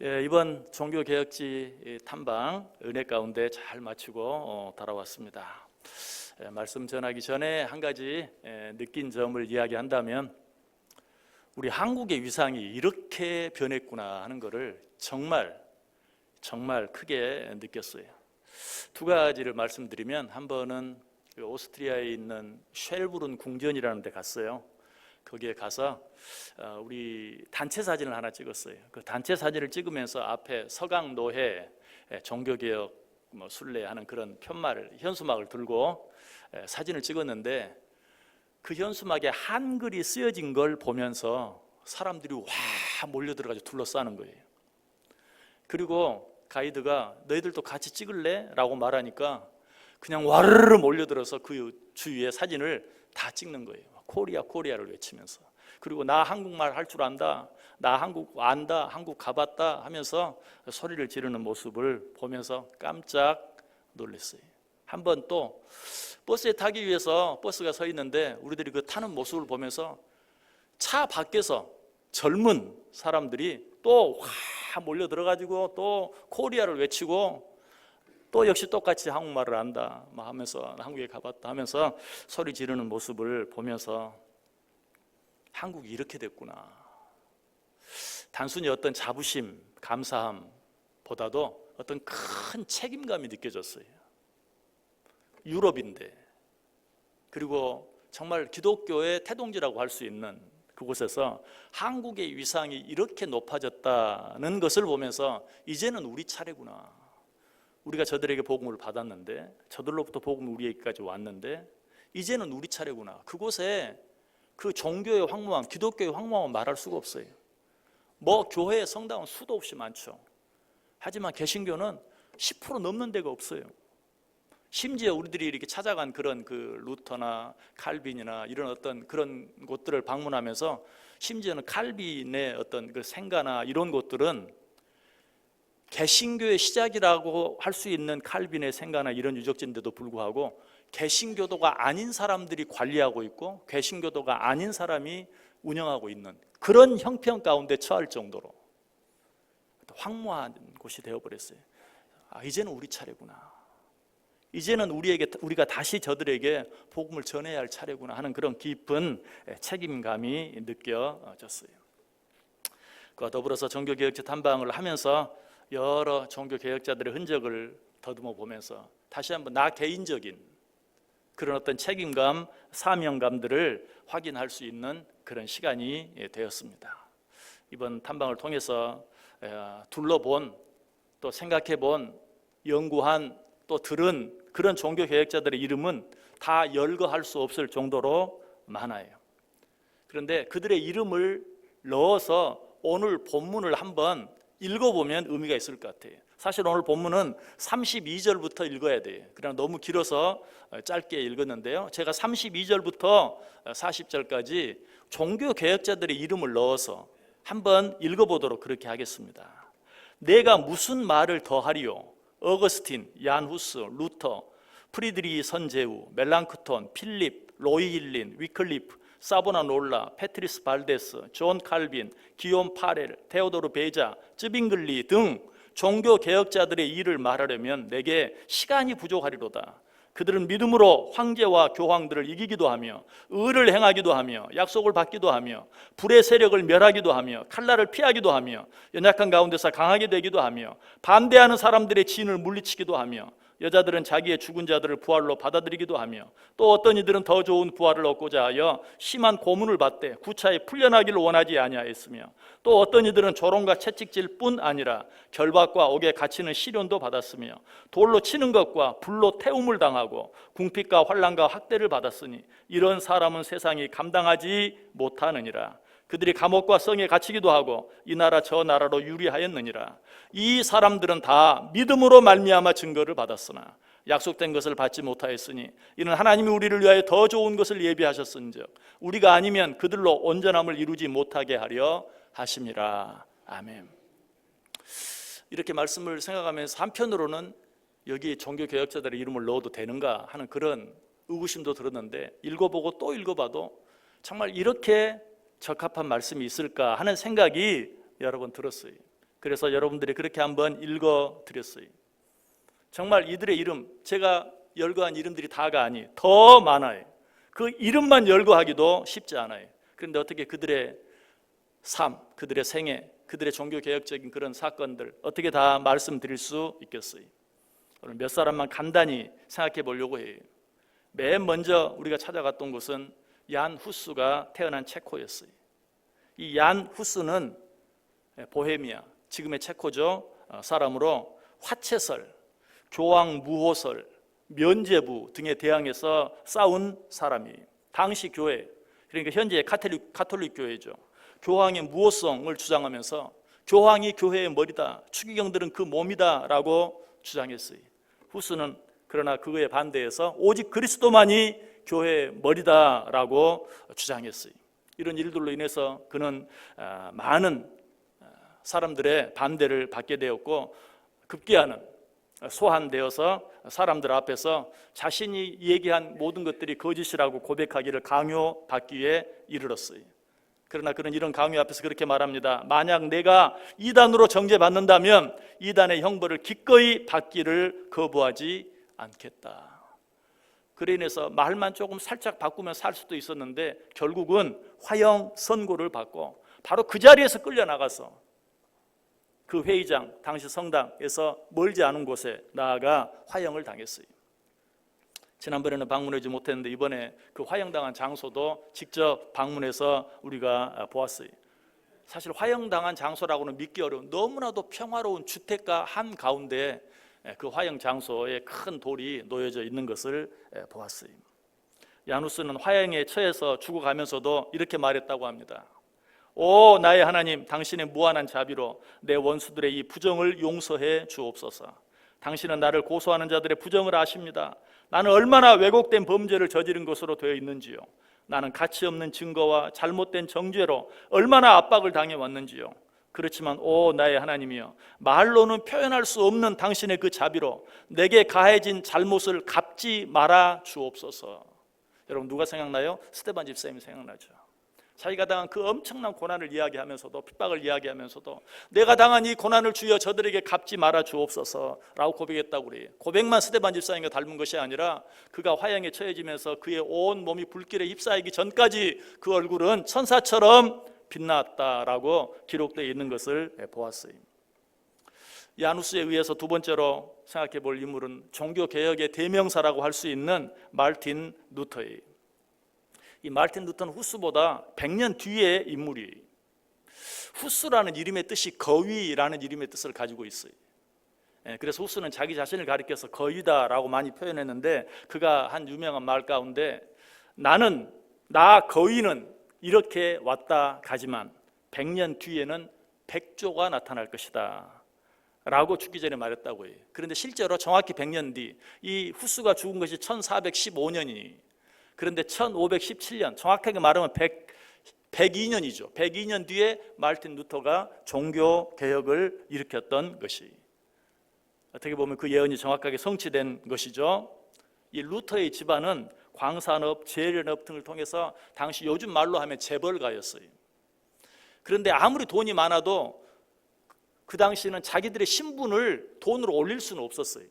이번 종교개혁지 탐방 은혜 가운데 잘 마치고 돌아왔습니다. 말씀 전하기 전에 한 가지 느낀 점을 이야기한다면 우리 한국의 위상이 이렇게 변했구나 하는 것을 정말 크게 느꼈어요. 두 가지를 말씀드리면, 한 번은 오스트리아에 있는 쉘브룬 궁전이라는 데 갔어요. 거기에 가서 우리 단체 사진을 하나 찍었어요. 그 단체 사진을 찍으면서 앞에 서강노회 종교개혁 순례하는 그런 편말을, 현수막을 들고 사진을 찍었는데, 그 현수막에 한글이 쓰여진 걸 보면서 사람들이 와 몰려들어가지고 둘러싸는 거예요. 그리고 가이드가 너희들도 같이 찍을래? 라고 말하니까 그냥 와르르 몰려들어서 그 주위에 사진을 다 찍는 거예요. 코리아 코리아를 외치면서. 그리고 나 한국말 할 줄 안다, 나 한국 안다, 한국 가봤다 하면서 소리를 지르는 모습을 보면서 깜짝 놀랐어요. 한 번 또 버스에 타기 위해서 버스가 서 있는데 우리들이 그 타는 모습을 보면서 차 밖에서 젊은 사람들이 또 와 몰려 들어가지고 또 코리아를 외치고 또 역시 똑같이 한국말을 안다 하면서 한국에 가봤다 하면서 소리 지르는 모습을 보면서 한국이 이렇게 됐구나. 단순히 어떤 자부심, 감사함보다도 어떤 큰 책임감이 느껴졌어요. 유럽인데, 그리고 정말 기독교의 태동지라고 할 수 있는 그곳에서 한국의 위상이 이렇게 높아졌다는 것을 보면서 이제는 우리 차례구나. 우리가 저들에게 복음을 받았는데, 저들로부터 복음이 우리에게까지 왔는데 이제는 우리 차례구나. 그곳에 그 종교의 황무함, 기독교의 황무함은 말할 수가 없어요. 교회 성당은 수도 없이 많죠. 하지만 개신교는 10% 넘는 데가 없어요. 심지어 우리들이 이렇게 찾아간 그런 그 루터나 칼빈이나 이런 어떤 그런 곳들을 방문하면서, 심지어는 칼빈의 어떤 그 생가나 이런 곳들은 개신교의 시작이라고 할 수 있는 칼빈의 생가나 이런 유적지인데도 불구하고 개신교도가 아닌 사람들이 관리하고 있고 개신교도가 아닌 사람이 운영하고 있는 그런 형편 가운데 처할 정도로 황무한 곳이 되어버렸어요. 이제는 우리 차례구나. 이제는 우리가 다시 저들에게 복음을 전해야 할 차례구나 하는 그런 깊은 책임감이 느껴졌어요. 그와 더불어서 종교개혁지 탐방을 하면서 여러 종교개혁자들의 흔적을 더듬어 보면서 다시 한번 나 개인적인 그런 어떤 책임감, 사명감들을 확인할 수 있는 그런 시간이 되었습니다. 이번 탐방을 통해서 둘러본, 또 생각해본, 연구한, 또 들은 그런 종교개혁자들의 이름은 다 열거할 수 없을 정도로 많아요. 그런데 그들의 이름을 넣어서 오늘 본문을 한번 읽어보면 의미가 있을 것 같아요. 사실 오늘 본문은 32절부터 읽어야 돼요. 그러나 너무 길어서 짧게 읽었는데요, 제가 32절부터 40절까지 종교개혁자들의 이름을 넣어서 한번 읽어보도록 그렇게 하겠습니다. 내가 무슨 말을 더하리요? 어거스틴, 얀후스, 루터, 프리드리히 선제우, 멜랑크톤, 필립, 로이힐린, 위클리프, 사보나놀라, 페트리스 발데스, 존 칼빈, 기욤 파렐, 테오도르 베자, 쯔빙글리 등 종교개혁자들의 일을 말하려면 내게 시간이 부족하리로다. 그들은 믿음으로 황제와 교황들을 이기기도 하며 의를 행하기도 하며 약속을 받기도 하며 불의 세력을 멸하기도 하며 칼날을 피하기도 하며 연약한 가운데서 강하게 되기도 하며 반대하는 사람들의 진을 물리치기도 하며 여자들은 자기의 죽은 자들을 부활로 받아들이기도 하며 또 어떤 이들은 더 좋은 부활을 얻고자 하여 심한 고문을 받되 구차히 풀려나기를 원하지 아니하였으며 또 어떤 이들은 조롱과 채찍질 뿐 아니라 결박과 옥에 갇히는 시련도 받았으며 돌로 치는 것과 불로 태움을 당하고 궁핍과 환난과 학대를 받았으니 이런 사람은 세상이 감당하지 못하느니라. 그들이 감옥과 성에 갇히기도 하고 이 나라 저 나라로 유리하였느니라. 이 사람들은 다 믿음으로 말미암아 증거를 받았으나 약속된 것을 받지 못하였으니 이는 하나님이 우리를 위하여 더 좋은 것을 예비하셨은즉 우리가 아니면 그들로 온전함을 이루지 못하게 하려 하심이라. 아멘. 이렇게 말씀을 생각하면서 한편으로는 여기 종교개혁자들의 이름을 넣어도 되는가 하는 그런 의구심도 들었는데, 읽어보고 또 읽어봐도 정말 이렇게 적합한 말씀이 있을까 하는 생각이 여러 번 들었어요. 그래서 여러분들이 그렇게 한번 읽어드렸어요. 정말 이들의 이름, 제가 열거한 이름들이 다가 아니 더 많아요. 그 이름만 열거하기도 쉽지 않아요. 그런데 어떻게 그들의 삶, 그들의 생애, 그들의 종교개혁적인 그런 사건들 어떻게 다 말씀드릴 수 있겠어요? 오늘 몇 사람만 간단히 생각해 보려고 해요. 맨 먼저 우리가 찾아갔던 곳은 얀 후스가 태어난 체코였어요. 이 얀 후스는 보헤미아, 지금의 체코죠, 사람으로 화채설, 교황무호설, 면죄부 등에 대항해서 싸운 사람이에요. 당시 교회, 그러니까 현재 가톨릭 교회죠. 교황의 무호성을 주장하면서 교황이 교회의 머리다, 추기경들은 그 몸이다 라고 주장했어요. 후스는 그러나 그거에 반대해서 오직 그리스도만이 교회의 머리다 라고 주장했어요. 이런 일들로 인해서 그는 많은 사람들의 반대를 받게 되었고 급기야는 소환되어서 사람들 앞에서 자신이 얘기한 모든 것들이 거짓이라고 고백하기를 강요받기에 이르렀어요. 그러나 그는 이런 강요 앞에서 그렇게 말합니다. 만약 내가 이단으로 정죄받는다면 이단의 형벌을 기꺼이 받기를 거부하지 않겠다. 그로 인해서 말만 조금 살짝 바꾸면 살 수도 있었는데 결국은 화형 선고를 받고 바로 그 자리에서 끌려나가서 그 회의장, 당시 성당에서 멀지 않은 곳에 나아가 화형을 당했어요. 지난번에는 방문하지 못했는데 이번에 그 화형당한 장소도 직접 방문해서 우리가 보았어요. 사실 화형당한 장소라고는 믿기 어려운 너무나도 평화로운 주택가 한가운데 그 화형 장소에 큰 돌이 놓여져 있는 것을 보았어요. 야누스는 화형에 처해서 죽어가면서도 이렇게 말했다고 합니다. 오 나의 하나님, 당신의 무한한 자비로 내 원수들의 이 부정을 용서해 주옵소서. 당신은 나를 고소하는 자들의 부정을 아십니다. 나는 얼마나 왜곡된 범죄를 저지른 것으로 되어 있는지요. 나는 가치 없는 증거와 잘못된 정죄로 얼마나 압박을 당해왔는지요. 그렇지만 오 나의 하나님이여, 말로는 표현할 수 없는 당신의 그 자비로 내게 가해진 잘못을 갚지 말아 주옵소서. 여러분 누가 생각나요? 스데반 집사님이 생각나죠. 자기가 당한 그 엄청난 고난을 이야기하면서도 핍박을 이야기하면서도 내가 당한 이 고난을 주여 저들에게 갚지 말아 주옵소서라고 고백했다고 그래요. 고백만 스데반 집사님과 닮은 것이 아니라 그가 화형에 처해지면서 그의 온 몸이 불길에 휩싸이기 전까지 그 얼굴은 천사처럼 빛났다라고 기록되어 있는 것을 보았어요. 야누스에 의해서 두 번째로 생각해 볼 인물은 종교개혁의 대명사라고 할 수 있는 마르틴 루터예요. 이 마르틴 루터는 후스보다 100년 뒤의 인물이에요. 후스라는 이름의 뜻이 거위라는 이름의 뜻을 가지고 있어요. 그래서 후스는 자기 자신을 가리켜서 거위다라고 많이 표현했는데 그가 한 유명한 말 가운데 나 거위는 이렇게 왔다 가지만 100년 뒤에는 백조가 나타날 것이다 라고 죽기 전에 말했다고 해요. 그런데 실제로 정확히 100년 뒤, 이 후스가 죽은 것이 1415년이니 그런데 1517년, 정확하게 말하면 102년이죠. 102년 뒤에 마르틴 루터가 종교개혁을 일으켰던 것이, 어떻게 보면 그 예언이 정확하게 성취된 것이죠. 이 루터의 집안은 광산업, 재련업 등을 통해서 당시 요즘 말로 하면 재벌가였어요. 그런데 아무리 돈이 많아도 그 당시에는 자기들의 신분을 돈으로 올릴 수는 없었어요.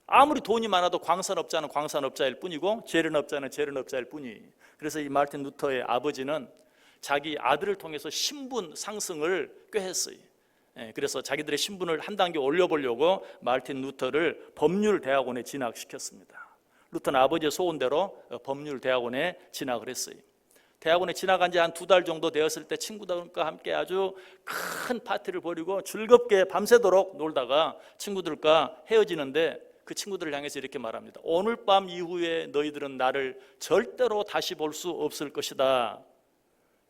아무리 돈이 많아도 광산업자는 광산업자일 뿐이고 재련업자는 재련업자일 뿐이. 그래서 이 마르틴 루터의 아버지는 자기 아들을 통해서 신분 상승을 꾀했어요. 그래서 자기들의 신분을 한 단계 올려보려고 마르틴 루터를 법률대학원에 진학시켰습니다. 루터는 아버지의 소원대로 법률대학원에 진학을 했어요. 대학원에 진학한 지 한 2달 정도 되었을 때 친구들과 함께 아주 큰 파티를 벌이고 즐겁게 밤새도록 놀다가 친구들과 헤어지는데 그 친구들을 향해서 이렇게 말합니다. 오늘 밤 이후에 너희들은 나를 절대로 다시 볼 수 없을 것이다.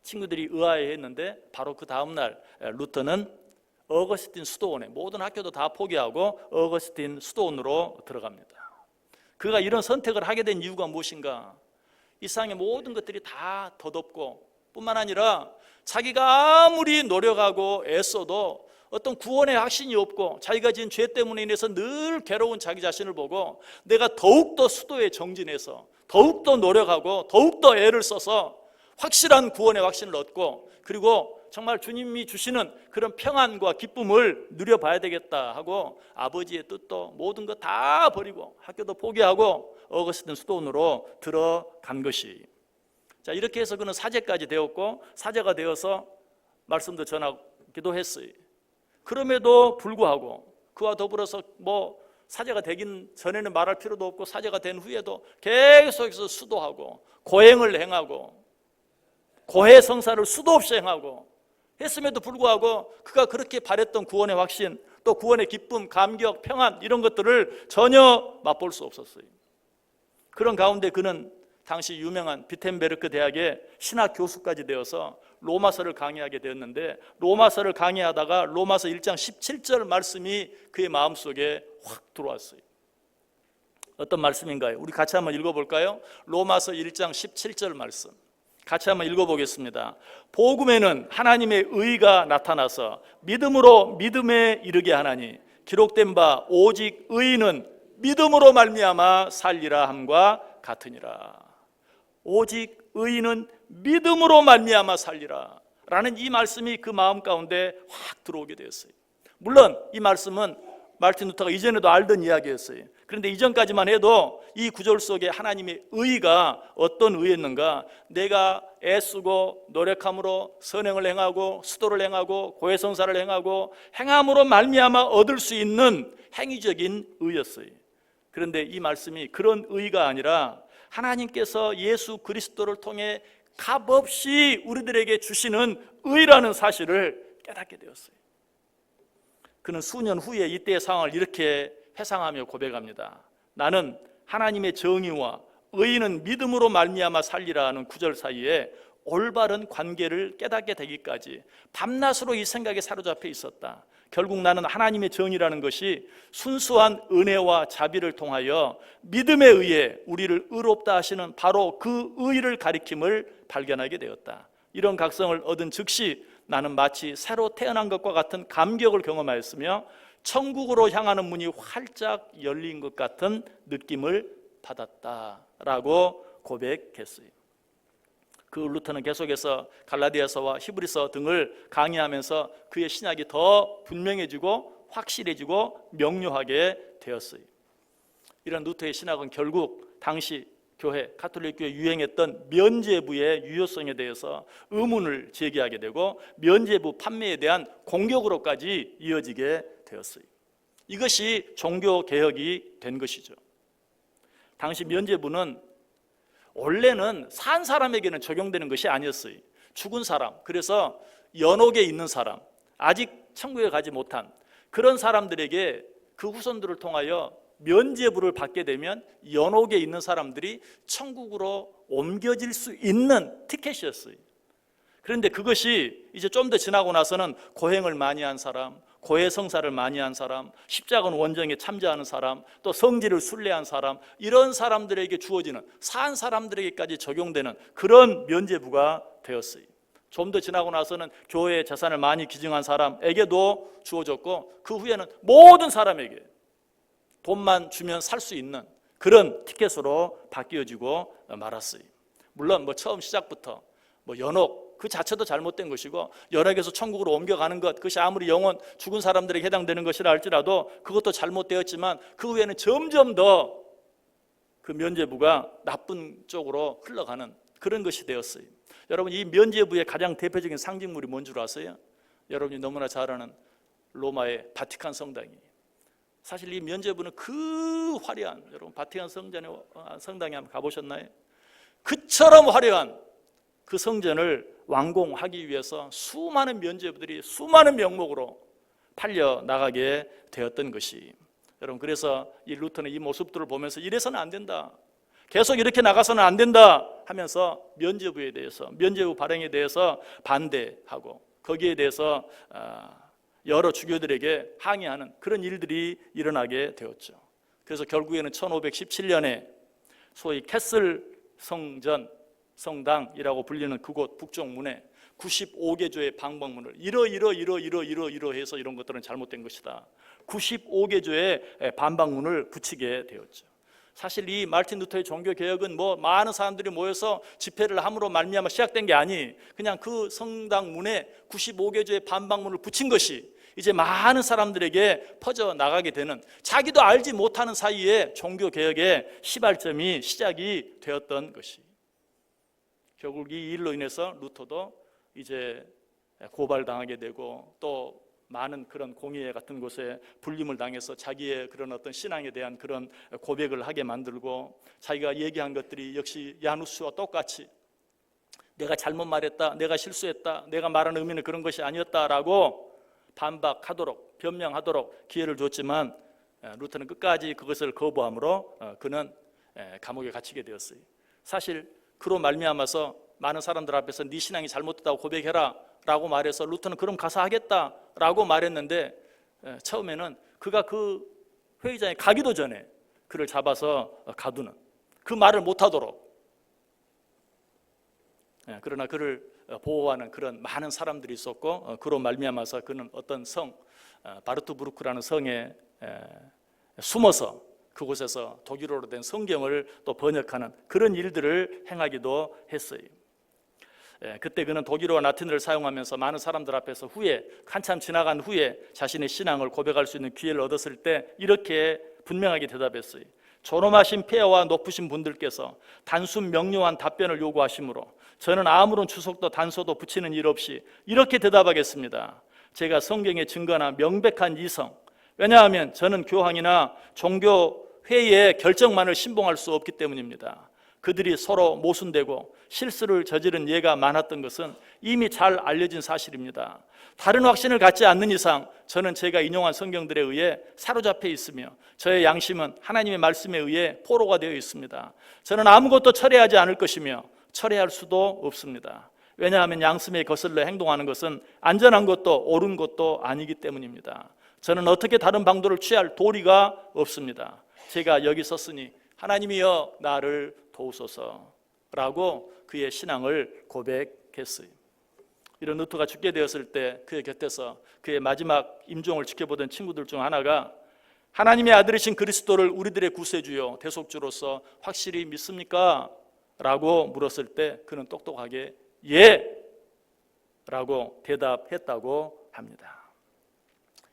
친구들이 의아해했는데 바로 그 다음날 루터는 어거스틴 수도원에, 모든 학교도 다 포기하고 어거스틴 수도원으로 들어갑니다. 그가 이런 선택을 하게 된 이유가 무엇인가? 이 세상의 모든 것들이 다 덧없고 뿐만 아니라 자기가 아무리 노력하고 애써도 어떤 구원의 확신이 없고 자기가 지은 죄 때문에 인해서 늘 괴로운 자기 자신을 보고 내가 더욱더 수도에 정진해서 더욱더 노력하고 더욱더 애를 써서 확실한 구원의 확신을 얻고 그리고 정말 주님이 주시는 그런 평안과 기쁨을 누려봐야 되겠다 하고 아버지의 뜻도 모든 거 다 버리고 학교도 포기하고 어거스틴 수도원으로 들어간 것이. 자, 이렇게 해서 그는 사제까지 되었고 사제가 되어서 말씀도 전하고 기도했어요. 그럼에도 불구하고 그와 더불어서 사제가 되긴 전에는 말할 필요도 없고 사제가 된 후에도 계속해서 수도하고 고행을 행하고 고해 성사를 수도 없이 행하고 했음에도 불구하고 그가 그렇게 바랬던 구원의 확신, 또 구원의 기쁨, 감격, 평안 이런 것들을 전혀 맛볼 수 없었어요. 그런 가운데 그는 당시 유명한 비텐베르크 대학의 신학 교수까지 되어서 로마서를 강의하게 되었는데, 로마서를 강의하다가 로마서 1장 17절 말씀이 그의 마음속에 확 들어왔어요. 어떤 말씀인가요? 우리 같이 한번 읽어볼까요? 로마서 1장 17절 말씀 같이 한번 읽어보겠습니다. 복음에는 하나님의 의가 나타나서 믿음으로 믿음에 이르게 하나니 기록된 바 오직 의인은 믿음으로 말미암아 살리라 함과 같으니라. 오직 의인은 믿음으로 말미암아 살리라 라는 이 말씀이 그 마음 가운데 확 들어오게 되었어요. 물론 이 말씀은 마르틴 루터가 이전에도 알던 이야기였어요. 그런데 이전까지만 해도 이 구절 속에 하나님의 의가 어떤 의였는가, 내가 애쓰고 노력함으로 선행을 행하고 수도를 행하고 고해성사를 행하고 행함으로 말미암아 얻을 수 있는 행위적인 의였어요. 그런데 이 말씀이 그런 의가 아니라 하나님께서 예수 그리스도를 통해 값없이 우리들에게 주시는 의라는 사실을 깨닫게 되었어요. 그는 수년 후에 이때의 상황을 이렇게 회상하며 고백합니다. 나는 하나님의 정의와 의인은 믿음으로 말미암아 살리라 하는 구절 사이에 올바른 관계를 깨닫게 되기까지 밤낮으로 이 생각에 사로잡혀 있었다. 결국 나는 하나님의 정의라는 것이 순수한 은혜와 자비를 통하여 믿음에 의해 우리를 의롭다 하시는 바로 그 의를 가리킴을 발견하게 되었다. 이런 각성을 얻은 즉시 나는 마치 새로 태어난 것과 같은 감격을 경험하였으며 천국으로 향하는 문이 활짝 열린 것 같은 느낌을 받았다라고 고백했어요. 그 루터는 계속해서 갈라디아서와 히브리서 등을 강의하면서 그의 신학이 더 분명해지고 확실해지고 명료하게 되었어요. 이런 루터의 신학은 결국 당시 교회, 가톨릭 교회 유행했던 면죄부의 유효성에 대해서 의문을 제기하게 되고 면죄부 판매에 대한 공격으로까지 이어지게 되었어요. 이것이 종교개혁이 된 것이죠. 당시 면죄부는 원래는 산 사람에게는 적용되는 것이 아니었어요. 죽은 사람, 그래서 연옥에 있는 사람, 아직 천국에 가지 못한 그런 사람들에게 그 후손들을 통하여 면죄부를 받게 되면 연옥에 있는 사람들이 천국으로 옮겨질 수 있는 티켓이었어요. 그런데 그것이 이제 좀 더 지나고 나서는 고행을 많이 한 사람, 고해성사를 많이 한 사람, 십자군 원정에 참여하는 사람, 또 성지를 순례한 사람, 이런 사람들에게 주어지는 산 사람들에게까지 적용되는 그런 면죄부가 되었어요. 좀 더 지나고 나서는 교회의 재산을 많이 기증한 사람에게도 주어졌고, 그 후에는 모든 사람에게 돈만 주면 살 수 있는 그런 티켓으로 바뀌어지고 말았어요. 물론 처음 시작부터 연옥 그 자체도 잘못된 것이고, 연옥에서 천국으로 옮겨가는 것, 그것이 아무리 영원 죽은 사람들에게 해당되는 것이라 할지라도 그것도 잘못되었지만, 그 후에는 점점 더 그 면죄부가 나쁜 쪽으로 흘러가는 그런 것이 되었어요. 여러분, 이 면죄부의 가장 대표적인 상징물이 뭔 줄 아세요? 여러분이 너무나 잘 아는 로마의 바티칸 성당이에요. 사실 이 면죄부는 그 화려한, 여러분 바티칸 성당에 한번 가보셨나요? 그처럼 화려한 그 성전을 완공하기 위해서 수많은 면죄부들이 수많은 명목으로 팔려 나가게 되었던 것이, 여러분, 그래서 이 루터는 이 모습들을 보면서 이래서는 안 된다, 계속 이렇게 나가서는 안 된다 하면서 면죄부에 대해서, 면죄부 발행에 대해서 반대하고 거기에 대해서 여러 주교들에게 항의하는 그런 일들이 일어나게 되었죠. 그래서 결국에는 1517년에 소위 캐슬 성당이라고 불리는 그곳 북쪽 문에 95개조의 방법문을 이러해서 이런 것들은 잘못된 것이다, 95개조의 반박문을 붙이게 되었죠. 사실 이 마르틴 루터의 종교 개혁은 많은 사람들이 모여서 집회를 함으로 말미암아 시작된 게 아니, 그냥 그 성당 문에 95개조의 반박문을 붙인 것이 이제 많은 사람들에게 퍼져 나가게 되는, 자기도 알지 못하는 사이에 종교 개혁의 시발점이 시작이 되었던 것이, 결국 이 일로 인해서 루터도 이제 고발당하게 되고 또 많은 그런 공의회 같은 곳에 불림을 당해서 자기의 그런 어떤 신앙에 대한 그런 고백을 하게 만들고, 자기가 얘기한 것들이 역시 야누스와 똑같이 내가 잘못 말했다, 내가 실수했다, 내가 말하는 의미는 그런 것이 아니었다라고 반박하도록, 변명하도록 기회를 줬지만 루터는 끝까지 그것을 거부함으로 그는 감옥에 갇히게 되었어요. 사실 그로 말미암아서 많은 사람들 앞에서 네 신앙이 잘못됐다고 고백해라 라고 말해서 루터는 그럼 가서 하겠다라고 말했는데, 처음에는 그가 그 회의장에 가기도 전에 그를 잡아서 가두는, 그 말을 못하도록, 그러나 그를 보호하는 그런 많은 사람들이 있었고, 그로 말미암아서 그는 어떤 성 바르트부르크라는 성에 숨어서 그곳에서 독일어로 된 성경을 또 번역하는 그런 일들을 행하기도 했어요. 그때 그는 독일어와 라틴어를 사용하면서 많은 사람들 앞에서 후에, 한참 지나간 후에 자신의 신앙을 고백할 수 있는 기회를 얻었을 때 이렇게 분명하게 대답했어요. 존엄하신 폐하와 높으신 분들께서 단순 명료한 답변을 요구하시므로 저는 아무런 추석도 단서도 붙이는 일 없이 이렇게 대답하겠습니다. 제가 성경의 증거나 명백한 이성, 왜냐하면 저는 교황이나 종교회의의 결정만을 신봉할 수 없기 때문입니다. 그들이 서로 모순되고 실수를 저지른 예가 많았던 것은 이미 잘 알려진 사실입니다. 다른 확신을 갖지 않는 이상 저는 제가 인용한 성경들에 의해 사로잡혀 있으며 저의 양심은 하나님의 말씀에 의해 포로가 되어 있습니다. 저는 아무것도 철회하지 않을 것이며 철회할 수도 없습니다. 왜냐하면 양심에 거슬러 행동하는 것은 안전한 것도 옳은 것도 아니기 때문입니다. 저는 어떻게 다른 방도를 취할 도리가 없습니다. 제가 여기 섰으니 하나님이여 나를 도우소서라고 그의 신앙을 고백했어요. 이런 루터가 죽게 되었을 때 그의 곁에서 그의 마지막 임종을 지켜보던 친구들 중 하나가 하나님의 아들이신 그리스도를 우리들의 구세주요 대속주로서 확실히 믿습니까? 라고 물었을 때 그는 똑똑하게 예! 라고 대답했다고 합니다.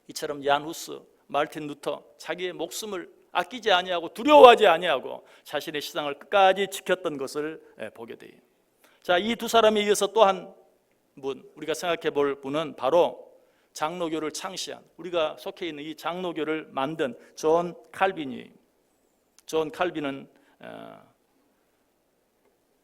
이처럼 얀 후스, 마르틴 루터, 자기의 목숨을 아끼지 아니하고 두려워하지 아니하고 자신의 신앙을 끝까지 지켰던 것을 보게 돼요. 자, 이 두 사람에 이어서 또 한 분, 우리가 생각해 볼 분은 바로 장로교를 창시한, 우리가 속해 있는 이 장로교를 만든 존 칼빈이. 존 칼빈은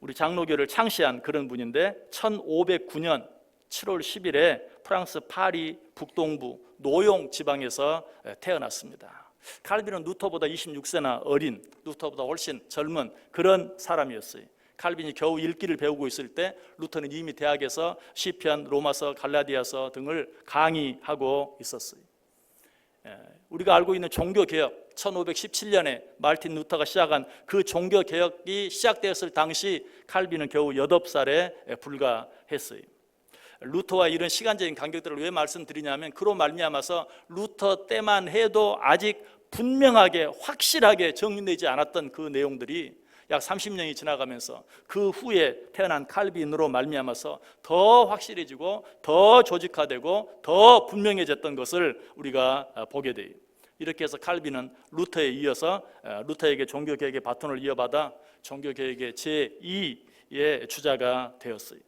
우리 장로교를 창시한 그런 분인데 1509년 7월 10일에 프랑스 파리 북동부 노용 지방에서 태어났습니다. 칼빈은 루터보다 26세나 어린, 루터보다 훨씬 젊은 그런 사람이었어요. 칼빈이 겨우 읽기를 배우고 있을 때 루터는 이미 대학에서 시편, 로마서, 갈라디아서 등을 강의하고 있었어요. 우리가 알고 있는 종교개혁, 1517년에 마르틴 루터가 시작한 그 종교개혁이 시작되었을 당시 칼빈은 겨우 8살에 불과했어요. 루터와 이런 시간적인 간격들을 왜 말씀드리냐면, 그로 말미암아서 루터 때만 해도 아직 분명하게 확실하게 정리되지 않았던 그 내용들이 약 30년이 지나가면서 그 후에 태어난 칼빈으로 말미암아서 더 확실해지고 더 조직화되고 더 분명해졌던 것을 우리가 보게 돼요. 이렇게 해서 칼빈은 루터에 이어서 루터에게 종교개혁의 바톤을 이어받아 종교개혁의 제2의 주자가 되었어요.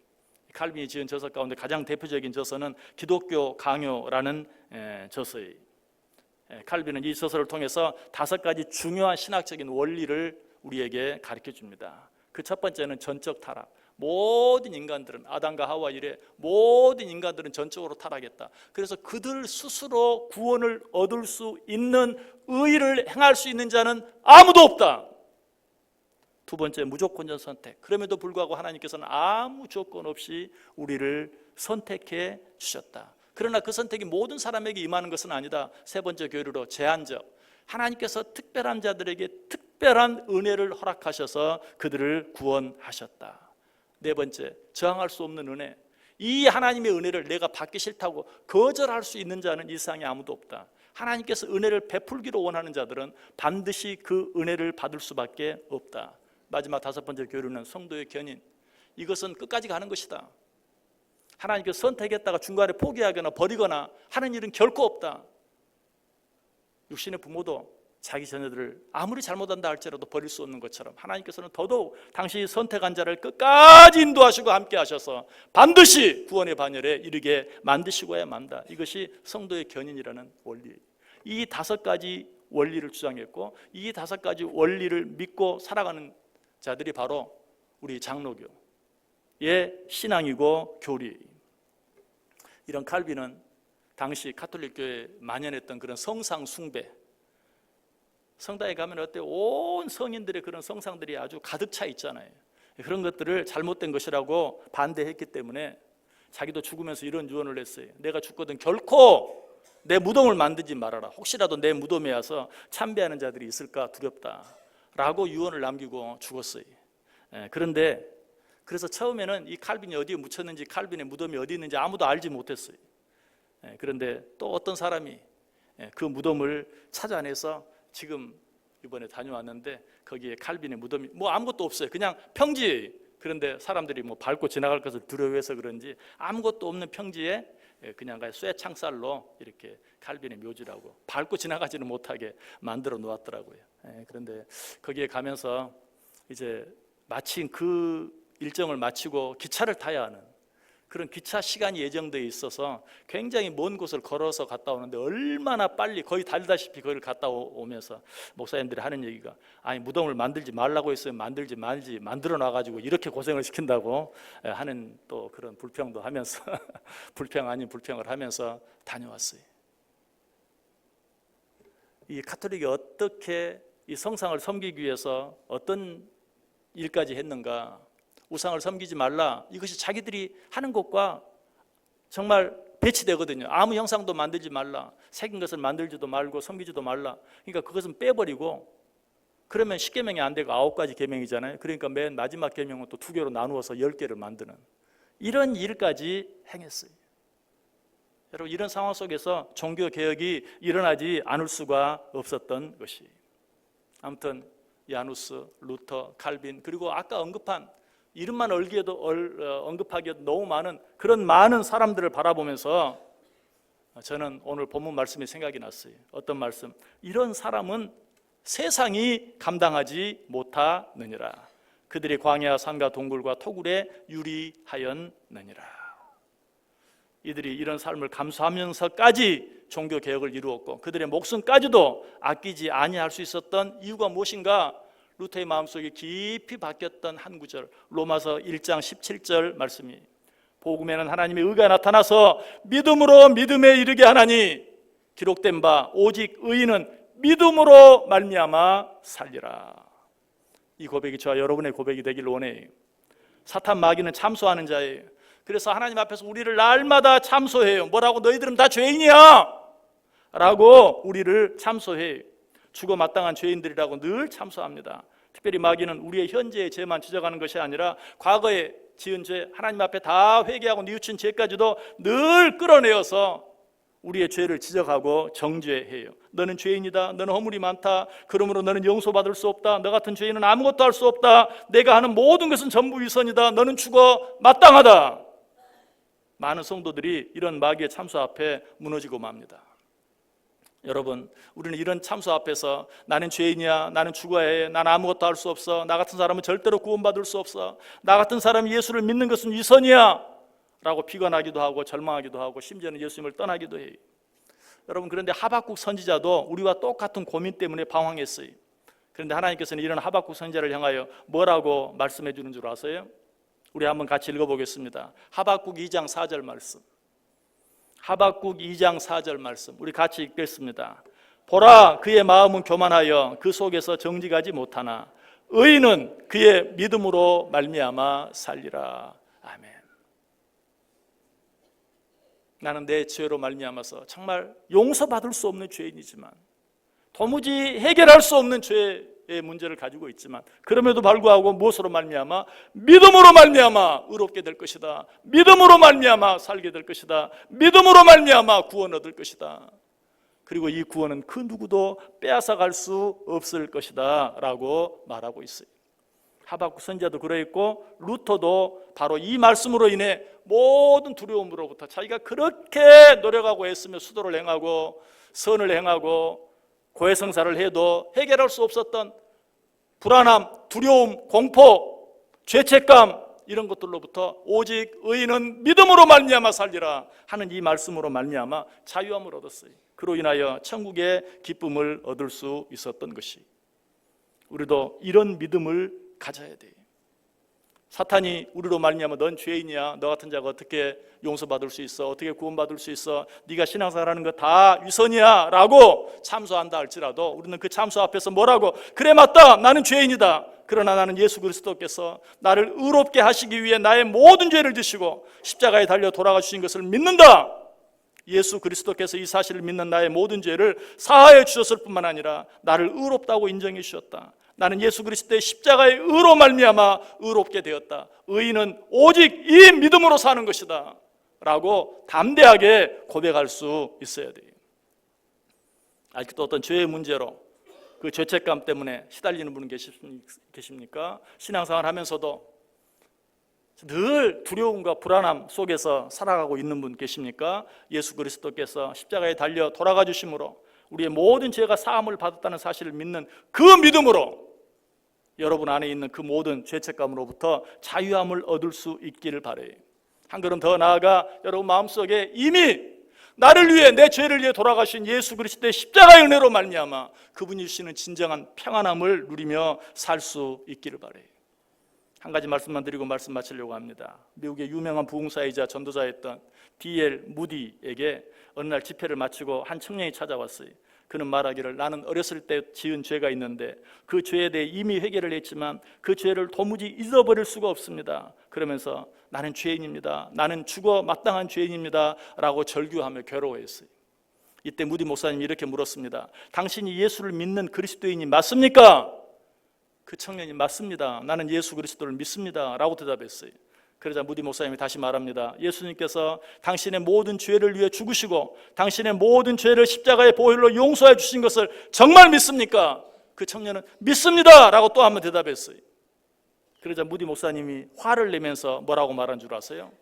칼빈이 지은 저서 가운데 가장 대표적인 저서는 기독교 강요라는 저서예요. 칼빈은 이 저서를 통해서 5가지 중요한 신학적인 원리를 우리에게 가르쳐 줍니다. 그 첫 번째는 전적 타락. 모든 인간들은, 아담과 하와 이래 모든 인간들은 전적으로 타락했다. 그래서 그들 스스로 구원을 얻을 수 있는 의를 행할 수 있는 자는 아무도 없다. 두 번째, 무조건적 선택. 그럼에도 불구하고 하나님께서는 아무 조건 없이 우리를 선택해 주셨다. 그러나 그 선택이 모든 사람에게 임하는 것은 아니다. 세 번째 교리로 제한적. 하나님께서 특별한 자들에게 특별한 은혜를 허락하셔서 그들을 구원하셨다. 네 번째, 저항할 수 없는 은혜. 이 하나님의 은혜를 내가 받기 싫다고 거절할 수 있는 자는 이 세상에 아무도 없다. 하나님께서 은혜를 베풀기로 원하는 자들은 반드시 그 은혜를 받을 수밖에 없다. 마지막 5번째 교훈은 성도의 견인. 이것은 끝까지 가는 것이다. 하나님께서 선택했다가 중간에 포기하거나 버리거나 하는 일은 결코 없다. 육신의 부모도 자기 자녀들을 아무리 잘못한다 할지라도 버릴 수 없는 것처럼 하나님께서는 더더욱 당신이 선택한 자를 끝까지 인도하시고 함께 하셔서 반드시 구원의 반열에 이르게 만드시고야 만다. 이것이 성도의 견인이라는 원리. 이 5가지 원리를 주장했고 이 5가지 원리를 믿고 살아가는 자들이 바로 우리 장로교의 신앙이고 교리. 이런 칼빈은 당시 가톨릭교회에 만연했던 그런 성상 숭배, 성당에 가면 어때요? 온 성인들의 그런 성상들이 아주 가득 차 있잖아요. 그런 것들을 잘못된 것이라고 반대했기 때문에 자기도 죽으면서 이런 유언을 했어요. 내가 죽거든 결코 내 무덤을 만들지 말아라. 혹시라도 내 무덤에 와서 참배하는 자들이 있을까 두렵다 라고 유언을 남기고 죽었어요. 그런데 그래서 처음에는 이 칼빈이 어디에 묻혔는지, 칼빈의 무덤이 어디 있는지 아무도 알지 못했어요. 그런데 또 어떤 사람이 그 무덤을 찾아내서 지금 이번에 다녀왔는데 거기에 칼빈의 무덤이 뭐 아무것도 없어요. 그냥 평지예요. 그런데 사람들이 뭐 밟고 지나갈 것을 두려워해서 그런지 아무것도 없는 평지에 그냥 쇠 창살로 이렇게 칼빈의 묘지라고 밟고 지나가지는 못하게 만들어 놓았더라고요. 그런데 거기에 가면서 이제 마침 그 일정을 마치고 기차를 타야 하는 그런 기차 시간이 예정되어 있어서 굉장히 먼 곳을 걸어서 갔다 오는데 얼마나 빨리 거의 달다시피 거기를 갔다 오면서 목사님들이 하는 얘기가 아니 무덤을 만들지 말라고 했으면 만들지 말지 만들어 놔가지고 이렇게 고생을 시킨다고 하는 또 그런 불평도 하면서 불평 아닌 불평을 하면서 다녀왔어요. 이 가톨릭이 어떻게 이 성상을 섬기기 위해서 어떤 일까지 했는가. 우상을 섬기지 말라. 이것이 자기들이 하는 것과 정말 배치되거든요. 아무 형상도 만들지 말라. 새긴 것을 만들지도 말고 섬기지도 말라. 그러니까 그것은 빼버리고 그러면 10계명이 안 되고 9가지 계명이잖아요. 그러니까 맨 마지막 계명은 또 2개로 나누어서 10개를 만드는 이런 일까지 행했어요. 여러분 이런 상황 속에서 종교개혁이 일어나지 않을 수가 없었던 것이. 아무튼 야누스, 루터, 칼빈 그리고 아까 언급한 이름만 언급하기에도 너무 많은 그런 많은 사람들을 바라보면서 저는 오늘 본문 말씀이 생각이 났어요. 어떤 말씀? 이런 사람은 세상이 감당하지 못하느니라. 그들이 광야 산과 동굴과 토굴에 유리하였느니라. 이들이 이런 삶을 감수하면서까지 종교개혁을 이루었고 그들의 목숨까지도 아끼지 아니할 수 있었던 이유가 무엇인가? 루터의 마음속에 깊이 박혔던 한 구절 로마서 1장 17절 말씀이 복음에는 하나님의 의가 나타나서 믿음으로 믿음에 이르게 하나니 기록된 바 오직 의인은 믿음으로 말미암아 살리라. 이 고백이 저와 여러분의 고백이 되길 원해요. 사탄 마귀는 참소하는 자예요. 그래서 하나님 앞에서 우리를 날마다 참소해요. 뭐라고? 너희들은 다 죄인이야 라고 우리를 참소해요. 죽어 마땅한 죄인들이라고 늘 참소합니다. 특별히 마귀는 우리의 현재의 죄만 지적하는 것이 아니라 과거에 지은 죄, 하나님 앞에 다 회개하고 뉘우친 죄까지도 늘 끌어내어서 우리의 죄를 지적하고 정죄해요. 너는 죄인이다. 너는 허물이 많다. 그러므로 너는 용서받을 수 없다. 너 같은 죄인은 아무것도 할 수 없다. 내가 하는 모든 것은 전부 위선이다. 너는 죽어 마땅하다. 많은 성도들이 이런 마귀의 참소 앞에 무너지고 맙니다. 여러분 우리는 이런 참소 앞에서 나는 죄인이야, 나는 죽어야 해, 나는 아무것도 할 수 없어, 나 같은 사람은 절대로 구원받을 수 없어, 나 같은 사람이 예수를 믿는 것은 위선이야 라고 비관하기도 하고 절망하기도 하고 심지어는 예수님을 떠나기도 해요. 여러분 그런데 하박국 선지자도 우리와 똑같은 고민 때문에 방황했어요. 그런데 하나님께서는 이런 하박국 선지자를 향하여 뭐라고 말씀해 주는 줄 아세요? 우리 한번 같이 읽어보겠습니다. 하박국 2장 4절 말씀. 하박국 2장 4절 말씀 우리 같이 읽겠습니다. 보라 그의 마음은 교만하여 그 속에서 정직하지 못하나 의인은 그의 믿음으로 말미암아 살리라. 아멘. 나는 내 죄로 말미암아서 정말 용서받을 수 없는 죄인이지만 도무지 해결할 수 없는 죄의 문제를 가지고 있지만 그럼에도 불구하고 무엇으로 말미암아? 믿음으로 말미암아 의롭게 될 것이다. 믿음으로 말미암아 살게 될 것이다. 믿음으로 말미암아 구원 얻을 것이다. 그리고 이 구원은 그 누구도 빼앗아갈 수 없을 것이다 라고 말하고 있어요. 하박국 선지자도 그러했고 루터도 바로 이 말씀으로 인해 모든 두려움으로부터 자기가 그렇게 노력하고 애쓰며 수도를 행하고 선을 행하고 고해성사를 해도 해결할 수 없었던 불안함, 두려움, 공포, 죄책감 이런 것들로부터 오직 의인은 믿음으로 말미암아 살리라 하는 이 말씀으로 말미암아 자유함을 얻었어요. 그로 인하여 천국의 기쁨을 얻을 수 있었던 것이, 우리도 이런 믿음을 가져야 돼요. 사탄이 우리로 말미암아 넌 죄인이야, 너 같은 자가 어떻게 용서받을 수 있어, 어떻게 구원받을 수 있어, 네가 신앙생활하는 거 다 위선이야 라고 참소한다 할지라도 우리는 그 참소 앞에서 뭐라고, 그래 맞다, 나는 죄인이다, 그러나 나는 예수 그리스도께서 나를 의롭게 하시기 위해 나의 모든 죄를 지시고 십자가에 달려 돌아가 주신 것을 믿는다. 예수 그리스도께서 이 사실을 믿는 나의 모든 죄를 사하여 주셨을 뿐만 아니라 나를 의롭다고 인정해 주셨다. 나는 예수 그리스도의 십자가의 의로 말미암아 의롭게 되었다. 의인은 오직 이 믿음으로 사는 것이다 라고 담대하게 고백할 수 있어야 돼요. 아직도 어떤 죄의 문제로 그 죄책감 때문에 시달리는 분은 계십니까? 신앙생활 하면서도 늘 두려움과 불안함 속에서 살아가고 있는 분 계십니까? 예수 그리스도께서 십자가에 달려 돌아가 주심으로 우리의 모든 죄가 사함을 받았다는 사실을 믿는 그 믿음으로 여러분 안에 있는 그 모든 죄책감으로부터 자유함을 얻을 수 있기를 바라요. 한 걸음 더 나아가 여러분 마음속에 이미 나를 위해, 내 죄를 위해 돌아가신 예수 그리스도의 십자가의 은혜로 말미암아 그분이 주시는 진정한 평안함을 누리며 살 수 있기를 바라요. 한 가지 말씀만 드리고 말씀 마치려고 합니다. 미국의 유명한 부흥사이자 전도자였던 D.L. 무디에게 어느 날 집회를 마치고 한 청년이 찾아왔어요. 그는 말하기를, 나는 어렸을 때 지은 죄가 있는데 그 죄에 대해 이미 회개를 했지만 그 죄를 도무지 잊어버릴 수가 없습니다. 그러면서 나는 죄인입니다, 나는 죽어 마땅한 죄인입니다 라고 절규하며 괴로워했어요. 이때 무디 목사님이 이렇게 물었습니다. 당신이 예수를 믿는 그리스도인이 맞습니까? 그 청년이 맞습니다, 나는 예수 그리스도를 믿습니다 라고 대답했어요. 그러자 무디 목사님이 다시 말합니다. 예수님께서 당신의 모든 죄를 위해 죽으시고 당신의 모든 죄를 십자가의 보혈로 용서해 주신 것을 정말 믿습니까? 그 청년은 믿습니다 라고 또 한 번 대답했어요. 그러자 무디 목사님이 화를 내면서 뭐라고 말한 줄 아세요?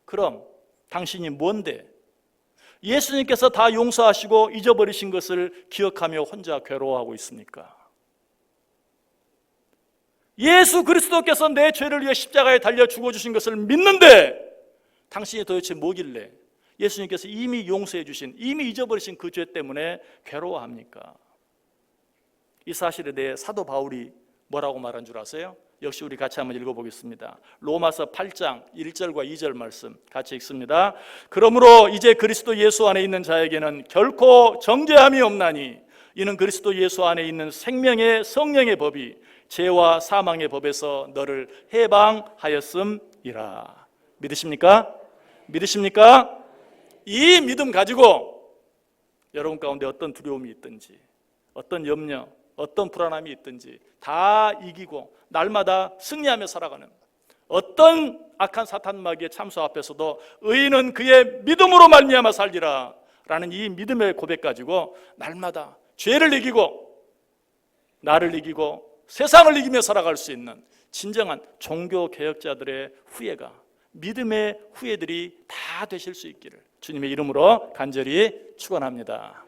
그럼 당신이 뭔데 예수님께서 다 용서하시고 잊어버리신 것을 기억하며 혼자 괴로워하고 있습니까? 예수 그리스도께서 내 죄를 위해 십자가에 달려 죽어주신 것을 믿는데 당신이 도대체 뭐길래 예수님께서 이미 용서해 주신, 이미 잊어버리신 그 죄 때문에 괴로워합니까? 이 사실에 대해 사도 바울이 뭐라고 말한 줄 아세요? 역시 우리 같이 한번 읽어보겠습니다. 로마서 8장 1절과 2절 말씀 같이 읽습니다. 그러므로 이제 그리스도 예수 안에 있는 자에게는 결코 정죄함이 없나니 이는 그리스도 예수 안에 있는 생명의 성령의 법이 죄와 사망의 법에서 너를 해방하였음이라. 믿으십니까? 믿으십니까? 이 믿음 가지고 여러분 가운데 어떤 두려움이 있든지, 어떤 염려, 어떤 불안함이 있든지 다 이기고 날마다 승리하며 살아가는, 어떤 악한 사탄마귀의 참소 앞에서도 의인은 그의 믿음으로 말미암아 살리라 라는 이 믿음의 고백 가지고 날마다 죄를 이기고 나를 이기고 세상을 이기며 살아갈 수 있는 진정한 종교개혁자들의 후예가, 믿음의 후예들이 다 되실 수 있기를 주님의 이름으로 간절히 축원합니다.